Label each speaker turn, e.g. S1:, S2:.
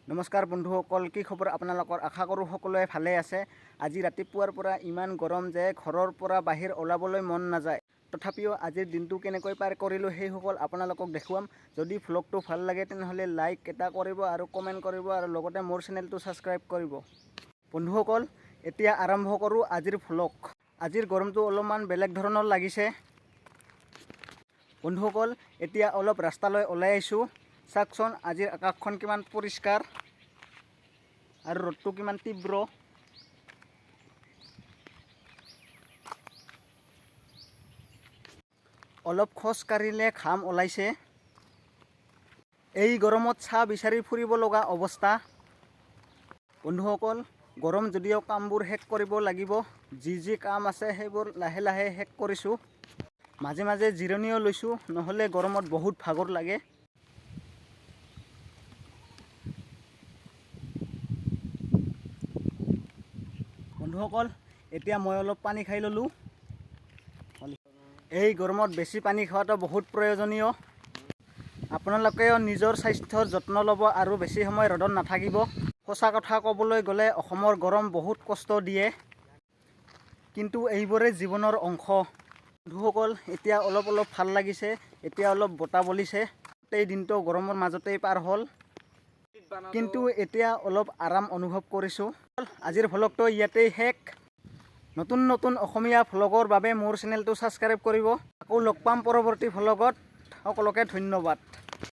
S1: নমস্কাৰ বন্ধুসকল, কি খবৰ আপোনালোকৰ? আশা কৰোঁ সকলোৱে ভালে আছে। আজি ৰাতিপুৱাৰ পৰা ইমান গৰম যে ঘৰৰ পৰা বাহিৰ ওলাবলৈ মন নাযায়। তথাপিও আজিৰ দিনটো কেনেকৈ পাৰ কৰিলোঁ সেইসকল আপোনালোকক দেখুৱাম। যদি ভ্লগটো ভাল লাগে তেনেহ'লে লাইক এটা কৰিব আৰু কমেণ্ট কৰিব আৰু লগতে মোৰ চেনেলটো ছাবস্ক্ৰাইব কৰিব। বন্ধুসকল, এতিয়া আৰম্ভ কৰোঁ আজিৰ ভ্লগ। আজিৰ গৰমটো অলপমান বেলেগ ধৰণৰ লাগিছে। বন্ধুসকল, এতিয়া অলপ ৰাস্তালৈ ওলাই আহিছোঁ। চাওকচোন আজিৰ আকাশখন কিমান পৰিষ্কাৰ আৰু ৰ'দটো কিমান তীব্ৰ। অলপ খোজ কাঢ়িলে ঘাম ওলাইছে। এই গৰমত চাহ বিচাৰি ফুৰিব লগা অৱস্থা। বন্ধুসকল, গৰম যদিও কামবোৰ শেষ কৰিব লাগিব। যি কাম আছে সেইবোৰ লাহে লাহে শেষ কৰিছোঁ। মাজে মাজে জিৰণিও লৈছোঁ, নহ'লে গৰমত বহুত ভাগৰ লাগে। বন্ধুসকল, এতিয়া মই অলপ পানী খাই ল'লোঁ। এই গৰমত বেছি পানী খোৱাটো বহুত প্ৰয়োজনীয়। আপোনালোকেও নিজৰ স্বাস্থ্যৰ যত্ন ল'ব আৰু বেছি সময় ৰ'দত নাথাকিব। সঁচা কথা ক'বলৈ গ'লে অসমৰ গৰম বহুত কষ্ট দিয়ে, কিন্তু এইবোৰে জীৱনৰ অংশ। বন্ধুসকল, এতিয়া অলপ ভাল লাগিছে। এতিয়া অলপ বতাহ বলিছে। গোটেই দিনটো গৰমৰ মাজতেই পাৰ হ'ল, কিন্তু এতিয়া অলপ আৰাম অনুভৱ কৰিছোঁ। আজিৰ ভ্লগটো ইয়াতেই শেষ। নতুন অসমীয়া ভ্লগৰ বাবে মোৰ চেনেলটো ছাবস্ক্ৰাইব কৰিব। আকৌ লগ পাম পৰৱৰ্তী ভ্লগত। সকলোকে ধন্যবাদ।